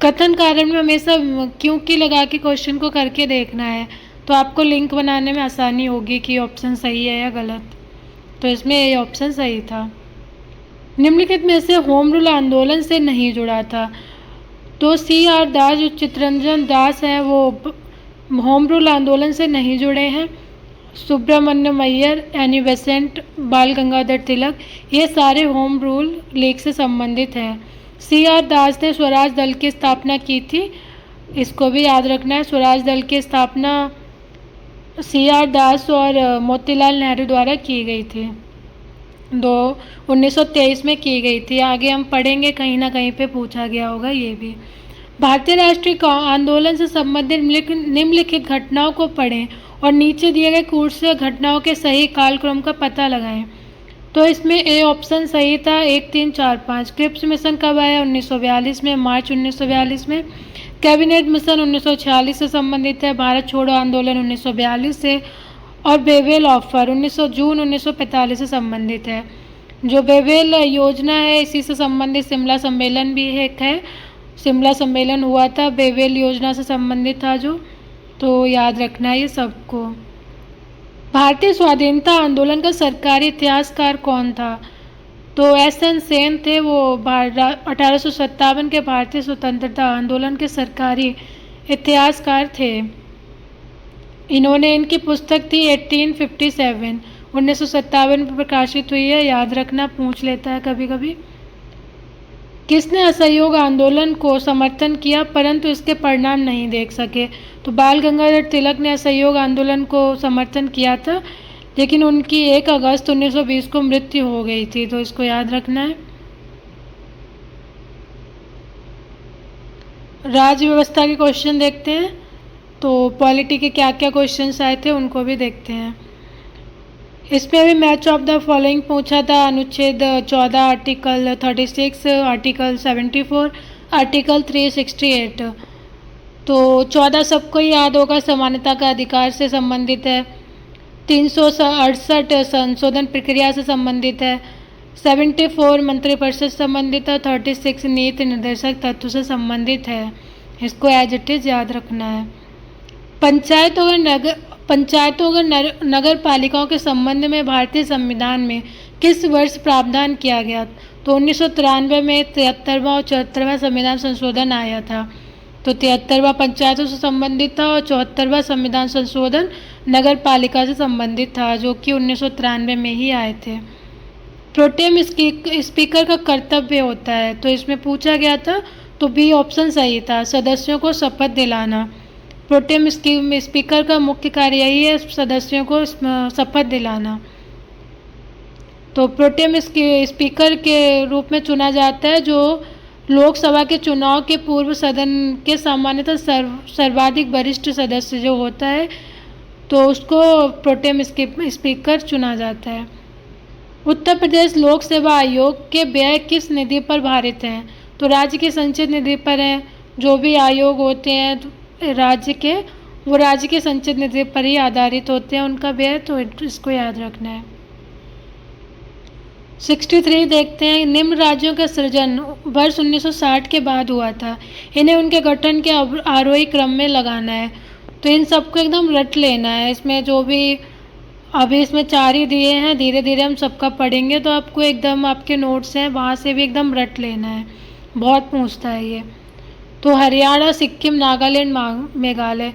कथन कारण में हमेशा क्योंकि लगा के क्वेश्चन को करके देखना है, तो आपको लिंक बनाने में आसानी होगी कि ऑप्शन सही है या गलत। तो इसमें ए ऑप्शन सही था। निम्नलिखित में से होम रूल आंदोलन से नहीं जुड़ा था। तो CR दास जो चित्तरंजन दास हैं वो होम रूल आंदोलन से नहीं जुड़े हैं। सुब्रमण्यम अय्यर, एनी बेसेंट, बाल गंगाधर तिलक ये सारे होम रूल लीग से संबंधित हैं। CR दास ने स्वराज दल की स्थापना की थी, इसको भी याद रखना है। स्वराज दल की स्थापना CR दास और मोतीलाल नेहरू द्वारा की गई थी। 1923 में की गई थी। आगे हम पढ़ेंगे, कहीं ना कहीं पे पूछा गया होगा ये भी। भारतीय राष्ट्रीय आंदोलन से संबंधित निम्नलिखित घटनाओं को पढ़ें और नीचे दिए गए कूट से घटनाओं के सही कालक्रम का पता लगाएं। तो इसमें ए ऑप्शन सही था, 1, 3, 4, 5। क्रिप्स मिशन कब आया? 1942 में, मार्च 1942 में। कैबिनेट मिशन 1946 से संबंधित है। भारत छोड़ो आंदोलन 1942 से। और बेवेल ऑफर 19 जून 1945 से संबंधित है। जो बेवेल योजना है इसी से संबंधित शिमला सम्मेलन भी एक है। शिमला सम्मेलन हुआ था, बेवेल योजना से संबंधित था जो। तो याद रखना है ये सबको। भारतीय स्वाधीनता आंदोलन का सरकारी इतिहासकार कौन था? तो SN सेन थे, वो 1857 के भारतीय स्वतंत्रता आंदोलन के सरकारी इतिहासकार थे। इन्होंने इनकी पुस्तक थी 1857 1957 में प्रकाशित हुई है। याद रखना, पूछ लेता है कभी कभी। किसने असहयोग आंदोलन को समर्थन किया परंतु इसके परिणाम नहीं देख सके? तो बाल गंगाधर तिलक ने असहयोग आंदोलन को समर्थन किया था, लेकिन उनकी 1 अगस्त 1920 को मृत्यु हो गई थी। तो इसको याद रखना है। राज्य व्यवस्था के क्वेश्चन देखते हैं। तो पॉलिटी के क्या क्या क्वेश्चंस आए थे उनको भी देखते हैं। इसमें भी मैच ऑफ द फॉलोइंग पूछा था। अनुच्छेद 14, आर्टिकल 36, आर्टिकल 74, आर्टिकल 368। तो 14 सबको ही याद होगा, समानता का अधिकार से संबंधित है। 368 संशोधन प्रक्रिया से संबंधित है। 74 मंत्रिपरिषद से संबंधित है। 36 नीति निर्देशक तत्व से संबंधित है। इसको एज इट इज याद रखना है। पंचायतों और नगर पालिकाओं के संबंध में भारतीय संविधान में किस वर्ष प्रावधान किया गया? तो 1993 में 73वां और 74वां संविधान संशोधन आया था। तो 73वां पंचायतों से संबंधित था और 74वां संविधान संशोधन नगर पालिका से संबंधित था, जो कि 1993 में ही आए थे। प्रोटेम स्पीकर का कर्तव्य होता है, तो इसमें पूछा गया था, तो बी ऑप्शन सही था, सदस्यों को शपथ दिलाना। प्रोटेम स्पीकर का मुख्य कार्य यही है, सदस्यों को शपथ दिलाना। तो प्रोटेम स्पीकर के रूप में चुना जाता है जो लोकसभा के चुनाव के पूर्व सदन के सामान्यतः सर्वाधिक वरिष्ठ सदस्य जो होता है तो उसको प्रोटेम स्पीकर चुना जाता है। उत्तर प्रदेश लोक सेवा आयोग के व्यय किस निधि पर भारित हैं? तो राज्य की संचित निधि पर है। जो भी आयोग होते हैं राज्य के, वो राज्य के संचित निधि पर ही आधारित होते हैं उनका व्यय, तो इसको याद रखना है। 63 देखते हैं, निम्न राज्यों का सृजन वर्ष 1960 के बाद हुआ था, इन्हें उनके गठन के आरोही क्रम में लगाना है। तो इन सबको एकदम रट लेना है। इसमें जो भी अभी इसमें 4 ही दिए हैं, धीरे धीरे हम सबका पढ़ेंगे तो आपको एकदम आपके नोट्स हैं वहाँ से भी एकदम रट लेना है, बहुत पूछता है ये। तो हरियाणा, सिक्किम, नागालैंड, मेघालय।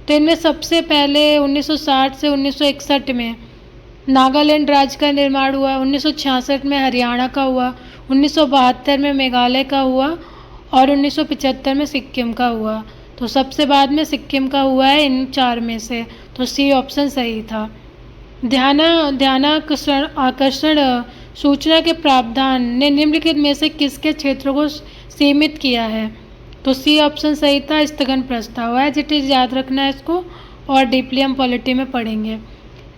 तो इनमें सबसे पहले 1960 से 1961 में नागालैंड राज्य का निर्माण हुआ, 1966 में हरियाणा का हुआ, 1972 में मेघालय का हुआ और 1975 में सिक्किम का हुआ। तो सबसे बाद में सिक्किम का हुआ है इन 4 में से, तो सी ऑप्शन सही था। ध्यानाकर्षण सूचना के प्रावधान ने निम्नलिखित में से किसके क्षेत्रों को सीमित किया है? तो सी ऑप्शन सही था, स्थगन प्रस्ताव। एज इट इज याद रखना है इसको, और डीपली हम पॉलिटी में पढ़ेंगे।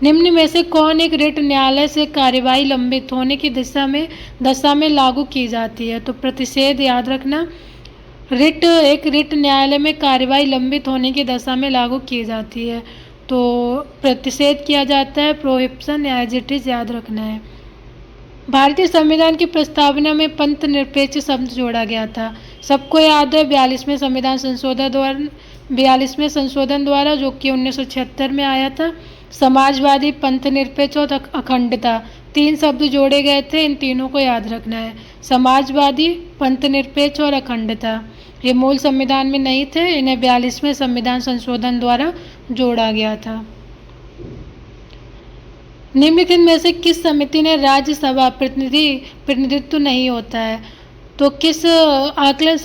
निम्न में से कौन एक रिट न्यायालय से कार्यवाही लंबित होने की दशा में लागू की जाती है? तो प्रतिषेध याद रखना। एक रिट न्यायालय में कार्यवाही लंबित होने की दशा में लागू की जाती है, तो प्रतिषेध किया जाता है, प्रोहिबिशन। एज इट इज याद रखना है। भारतीय संविधान की प्रस्तावना में पंथ निरपेक्ष शब्द जोड़ा गया था, सबको याद है 42वें संशोधन द्वारा जो कि 1976 में आया था। समाजवादी, पंथ निरपेक्ष और अखंडता 3 शब्द जोड़े गए थे, इन तीनों को याद रखना है। समाजवादी, पंथ निरपेक्ष और अखंडता ये मूल संविधान में नहीं थे, इन्हें 42वें संविधान संशोधन द्वारा जोड़ा गया था। निम्नलिखित में से किस समिति ने राज्यसभा प्रतिनिधित्व नहीं होता है? तो किस आकलन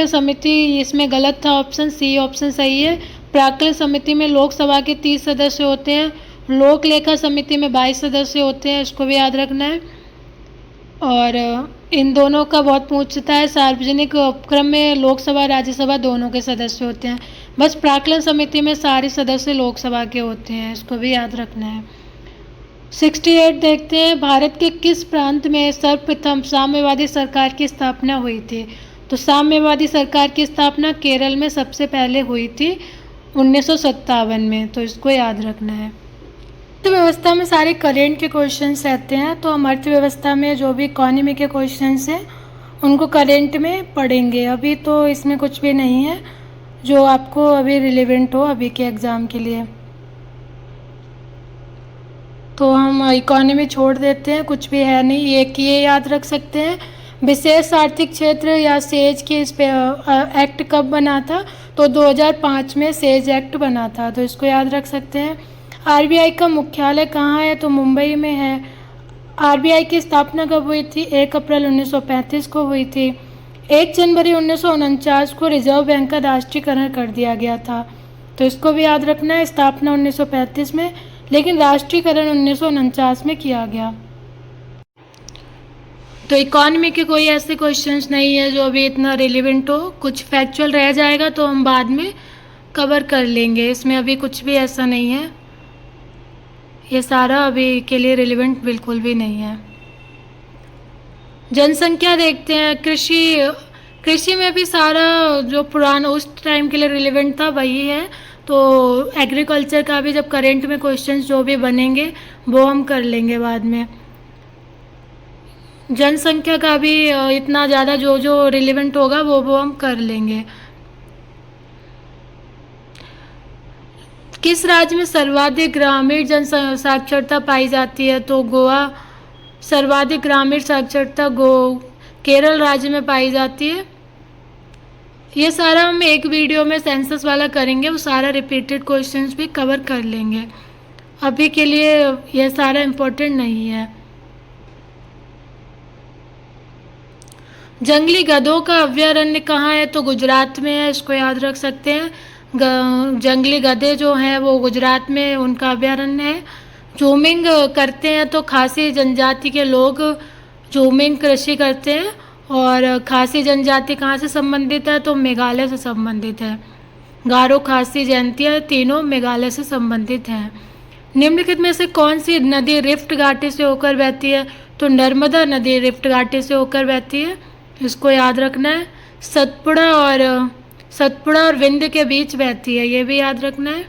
समिति इसमें गलत था, ऑप्शन सी ऑप्शन सही है। प्राक्कलन समिति में लोकसभा के 30 सदस्य होते हैं, लोक लेखा समिति में 22 सदस्य होते हैं, इसको भी याद रखना है। और इन दोनों का बहुत पूछता है, सार्वजनिक उपक्रम में लोकसभा राज्यसभा दोनों के सदस्य होते हैं, बस प्राक्कलन समिति में सारे सदस्य लोकसभा के होते हैं, इसको भी याद रखना है। 68 देखते हैं, भारत के किस प्रांत में सर्वप्रथम साम्यवादी सरकार की स्थापना हुई थी? तो साम्यवादी सरकार की स्थापना केरल में सबसे पहले हुई थी 1957 में, तो इसको याद रखना है। अर्थव्यवस्था में सारे करेंट के क्वेश्चंस रहते हैं, तो हम अर्थव्यवस्था में जो भी इकोनॉमी के क्वेश्चंस हैं उनको करेंट में पढ़ेंगे। अभी तो इसमें कुछ भी नहीं है जो आपको अभी रिलेवेंट हो अभी के एग्ज़ाम के लिए, तो हम इकोनॉमी छोड़ देते हैं, कुछ भी है नहीं। एक ये याद रख सकते हैं, विशेष आर्थिक क्षेत्र या सेज के इस पे एक्ट कब बना था? तो 2005 में सेज एक्ट बना था, तो इसको याद रख सकते हैं। आरबीआई का मुख्यालय कहाँ है? तो मुंबई में है। आरबीआई की स्थापना कब हुई थी? 1 अप्रैल 1935 को हुई थी। 1 जनवरी 1949 को रिजर्व बैंक का राष्ट्रीयकरण कर दिया गया था, तो इसको भी याद रखना है। स्थापना 1935 में, लेकिन राष्ट्रीयकरण 1949 में किया गया। तो इकोनॉमी के कोई ऐसे क्वेश्चंस नहीं है जो अभी इतना रिलेवेंट हो, कुछ फैक्चुअल रह जाएगा तो हम बाद में कवर कर लेंगे, इसमें अभी कुछ भी ऐसा नहीं है, ये सारा अभी के लिए रिलेवेंट बिल्कुल भी नहीं है। जनसंख्या देखते हैं, कृषि में भी सारा जो पुराना उस टाइम के लिए रिलेवेंट था वही है, तो एग्रीकल्चर का भी जब करेंट में क्वेश्चंस जो भी बनेंगे वो हम कर लेंगे बाद में। जनसंख्या का भी इतना ज़्यादा जो रिलेवेंट होगा वो हम कर लेंगे। किस राज्य में सर्वाधिक ग्रामीण जन साक्षरता पाई जाती है? तो गोवा। सर्वाधिक ग्रामीण साक्षरता केरल राज्य में पाई जाती है। ये सारा हम एक वीडियो में सेंसस वाला करेंगे, वो सारा रिपीटेड क्वेश्चंस भी कवर कर लेंगे, अभी के लिए ये सारा इम्पोर्टेंट नहीं है। जंगली गधों का अभयारण्य कहाँ है? तो गुजरात में है, इसको याद रख सकते हैं। जंगली गधे जो हैं वो गुजरात में उनका अभयारण्य है। जूमिंग करते हैं तो खासी जनजाति के लोग जूमिंग कृषि करते हैं और खासी जनजाति कहाँ से संबंधित है, तो मेघालय से संबंधित है। गारो, खासी, जयंतिया तीनों मेघालय से संबंधित हैं। निम्नलिखित में से कौन सी नदी रिफ्ट घाटी से होकर बहती है, तो नर्मदा नदी रिफ्ट घाटी से होकर बहती है, इसको याद रखना है। सतपुड़ा और विंध्य के बीच बहती है, ये भी याद रखना है।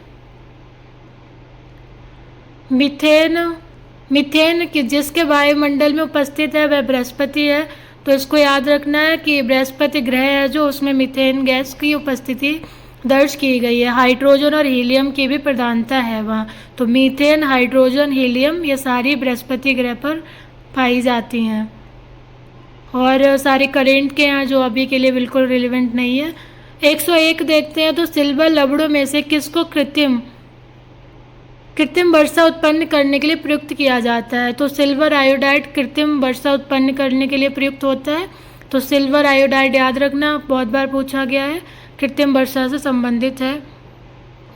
मीथेन कि जिसके वायुमंडल में उपस्थित है वह बृहस्पति है, तो इसको याद रखना है कि बृहस्पति ग्रह है जो उसमें मीथेन गैस की उपस्थिति दर्ज की गई है। हाइड्रोजन और हीलियम की भी प्रधानता है वहाँ, तो मीथेन, हाइड्रोजन, हीलियम ये सारी बृहस्पति ग्रह पर पाई जाती हैं। और सारी करेंट के यहाँ जो अभी के लिए बिल्कुल रिलेवेंट नहीं है। 101 देखते हैं, तो सिल्वर लवड़ों में से किसको कृत्रिम वर्षा उत्पन्न करने के लिए प्रयुक्त किया जाता है, तो सिल्वर आयोडाइड कृत्रिम वर्षा उत्पन्न करने के लिए प्रयुक्त होता है, तो सिल्वर आयोडाइड याद रखना, बहुत बार पूछा गया है, कृत्रिम वर्षा से संबंधित है।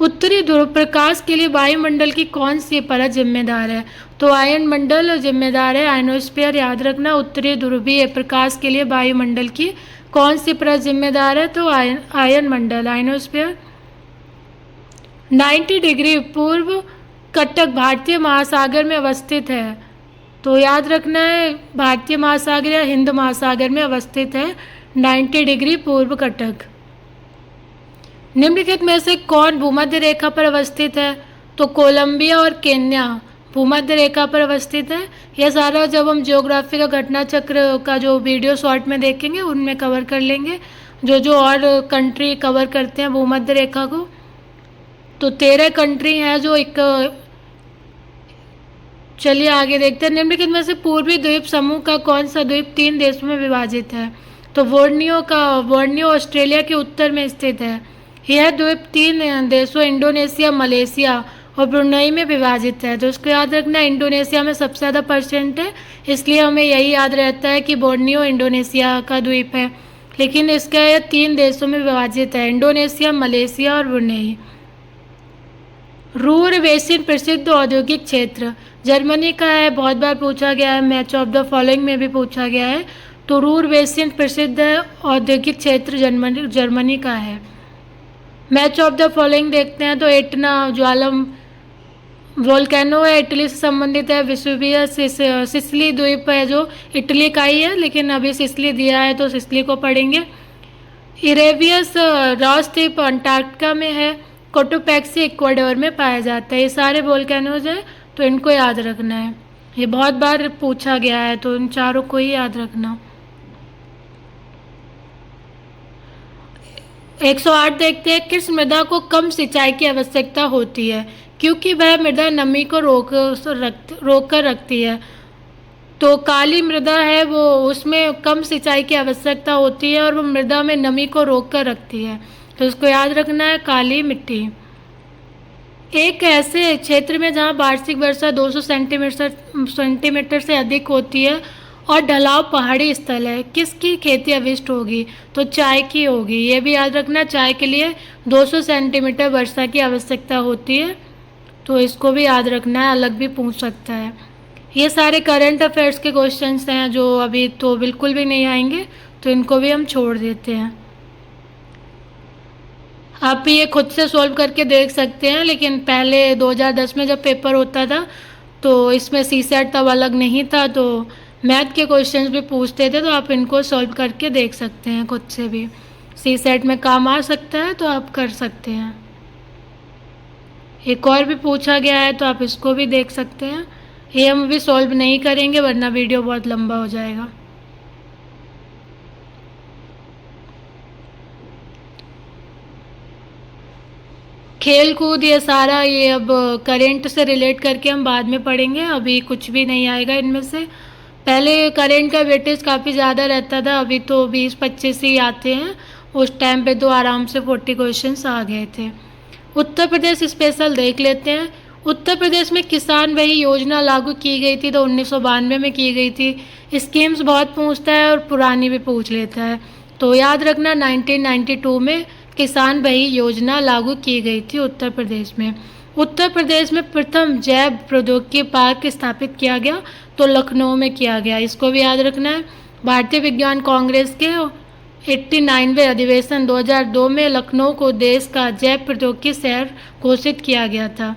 उत्तरी ध्रुव प्रकाश के लिए वायुमंडल की कौन सी परत जिम्मेदार है, तो आयन मंडल जिम्मेदार है, आयनोस्फीयर याद रखना। उत्तरी ध्रुवीय प्रकाश के लिए वायुमंडल की कौन सी परत जिम्मेदार है, तो आयन मंडल, आयनोस्फीयर। 90 डिग्री पूर्व कटक भारतीय महासागर में अवस्थित है, तो याद रखना है भारतीय महासागर या हिंद महासागर में अवस्थित है 90 डिग्री पूर्व कटक। निम्नलिखित में से कौन भूमध्य रेखा पर अवस्थित है, तो कोलंबिया और केन्या भूमध्य रेखा पर अवस्थित है। यह सारा जब हम ज्योग्राफी का घटना चक्र का जो वीडियो शॉर्ट में देखेंगे उनमें कवर कर लेंगे, जो और कंट्री कवर करते हैं भूमध्य रेखा को। तो 13 कंट्री हैं जो एक, चलिए आगे देखते हैं। निम्नलिखित में से पूर्वी द्वीप समूह का कौन सा द्वीप 3 देशों में विभाजित है, तो बोर्नियो ऑस्ट्रेलिया के उत्तर में स्थित है। यह द्वीप 3 देशों इंडोनेशिया, मलेशिया और ब्रुनई में विभाजित है, तो इसको याद रखना। इंडोनेशिया में सबसे ज़्यादा परसेंट है, इसलिए हमें यही याद रहता है कि बोर्नियो इंडोनेशिया का द्वीप है, लेकिन इसका यह 3 देशों में विभाजित है, इंडोनेशिया, मलेशिया और ब्रुनई। रूर बेसिन प्रसिद्ध औद्योगिक क्षेत्र जर्मनी का है, बहुत बार पूछा गया है, मैच ऑफ द फॉलोइंग में भी पूछा गया है, तो रूर बेसिन प्रसिद्ध औद्योगिक क्षेत्र जर्मनी का है। मैच ऑफ द फॉलोइंग देखते हैं, तो एटना ज्वालम वोल्केनो है, इटली से संबंधित है। विसुवियस सिसिली द्वीप है जो इटली का ही है, लेकिन अभी सिसिली दिया है तो सिसिली को पढ़ेंगे। इरेवियस रॉस द्वीप अंटार्कटिका में है। कोटोपैक्सी इक्वाडोर में पाया जाता है। ये सारे वोल्केनोज हैं, तो इनको याद रखना है, ये बहुत बार पूछा गया है, तो इन चारों को ही याद रखना। 108 देखते हैं, किस मृदा को कम सिंचाई की आवश्यकता होती है, क्योंकि वह मृदा नमी को रोक कर रखती है। तो काली मृदा है वो, उसमें कम सिंचाई की आवश्यकता होती है और वो मृदा में नमी को रोक कर रखती है, तो इसको याद रखना है, काली मिट्टी। एक ऐसे क्षेत्र में जहाँ वार्षिक वर्षा 200 सेंटीमीटर से अधिक होती है और ढलाव पहाड़ी स्थल है, किसकी खेती अविष्ट होगी, तो चाय की होगी। ये भी याद रखना, चाय के लिए 200 सेंटीमीटर वर्षा की आवश्यकता होती है, तो इसको भी याद रखना है, अलग भी पूछ सकता है। ये सारे करंट अफेयर्स के क्वेश्चंस हैं जो अभी तो बिल्कुल भी नहीं आएंगे, तो इनको भी हम छोड़ देते हैं। आप भी ये खुद से सॉल्व करके देख सकते हैं, लेकिन पहले 2010 में जब पेपर होता था तो इसमें सीसेट तब अलग नहीं था, तो मैथ के क्वेश्चंस भी पूछते थे, तो आप इनको सॉल्व करके देख सकते हैं खुद से भी। सीसेट में काम आ सकता है तो आप कर सकते हैं। एक और भी पूछा गया है तो आप इसको भी देख सकते हैं। ये हम भी सॉल्व नहीं करेंगे वरना वीडियो बहुत लंबा हो जाएगा। खेल कूद ये सारा, ये अब करंट से रिलेट करके हम बाद में पढ़ेंगे, अभी कुछ भी नहीं आएगा इनमें से। पहले करंट का वेटेज काफ़ी ज़्यादा रहता था, अभी तो 20-25 ही आते हैं, उस टाइम पे तो आराम से 40 क्वेश्चंस आ गए थे। उत्तर प्रदेश स्पेशल देख लेते हैं। उत्तर प्रदेश में किसान वही योजना लागू की गई थी, तो 1992 में की गई थी। स्कीम्स बहुत पूछता है और पुरानी भी पूछ लेता है, तो याद रखना 1992 में किसान वही योजना लागू की गई थी उत्तर प्रदेश में। उत्तर प्रदेश में प्रथम जैव प्रौद्योगिकी पार्क स्थापित किया गया, तो लखनऊ में किया गया, इसको भी याद रखना है। भारतीय विज्ञान कांग्रेस के 89वें अधिवेशन 2002 में लखनऊ को देश का जैव प्रौद्योगिकी शहर घोषित किया गया था।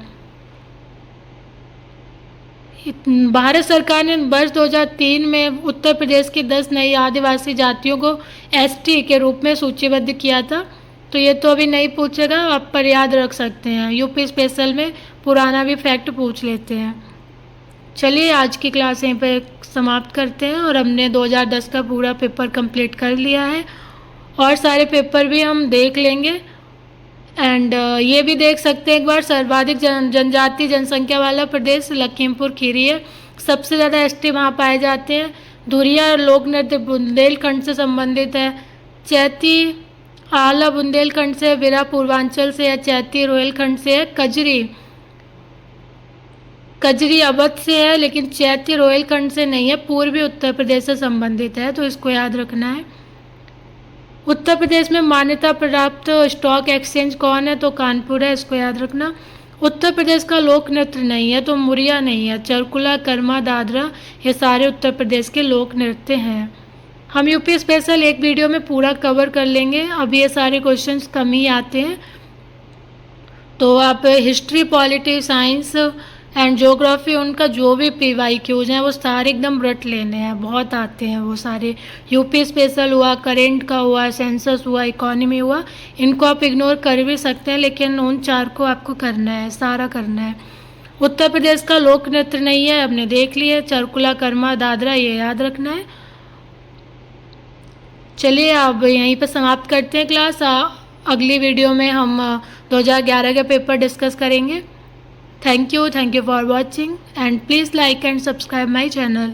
भारत सरकार ने वर्ष 2003 में उत्तर प्रदेश की 10 नई आदिवासी जातियों को एसटी के रूप में सूचीबद्ध किया था। तो ये तो अभी नहीं पूछेगा, आप पर याद रख सकते हैं। यूपी स्पेशल में पुराना भी फैक्ट पूछ लेते हैं। चलिए आज की क्लास यहीं पे समाप्त करते हैं। और हमने 2010 का पूरा पेपर कंप्लीट कर लिया है और सारे पेपर भी हम देख लेंगे। एंड ये भी देख सकते हैं एक बार, सर्वाधिक जनजातीय जनसंख्या वाला प्रदेश लखीमपुर खीरी है। सबसे ज़्यादा एसटी वहाँ पाए जाते हैं। धुरिया लोक नृत्य बुंदेलखंड से संबंधित है। चैती आला बुंदेलखंड से, विरा पूर्वांचल से है, चैती रोहिलखंड से है। कजरी अवध से है, लेकिन चैती रोहिलखंड से नहीं है, पूर्वी उत्तर प्रदेश से संबंधित है, तो इसको याद रखना है। उत्तर प्रदेश में मान्यता प्राप्त स्टॉक एक्सचेंज कौन है? तो कानपुर है, इसको याद रखना। उत्तर प्रदेश का लोक नृत्य नहीं है तो मुरिया नहीं है। चरकुला, कर्मा, दादरा ये सारे उत्तर प्रदेश के लोक नृत्य हैं। हम यूपी स्पेशल एक वीडियो में पूरा कवर कर लेंगे। अब ये सारे क्वेश्चंस कम ही आते हैं, तो आप history, polity, science and geography, उनका जो भी PYQs हैं वो सारे एकदम रट लेने हैं, बहुत आते हैं वो सारे। यूपी स्पेशल हुआ, करेंट का हुआ, सेंसस हुआ, इकोनॉमी हुआ, इनको आप इग्नोर कर भी सकते हैं, लेकिन उन 4 को आपको करना है, सारा करना है। उत्तर प्रदेश का लोक नृत्य नहीं है, हमने देख लिया। चरकुला, कर्मा, दादरा ये याद रखना है। चलिए अब यहीं पर समाप्त करते हैं क्लास। अगली वीडियो में हम 2011 के पेपर डिस्कस करेंगे। Thank you for watching and please like and subscribe my channel.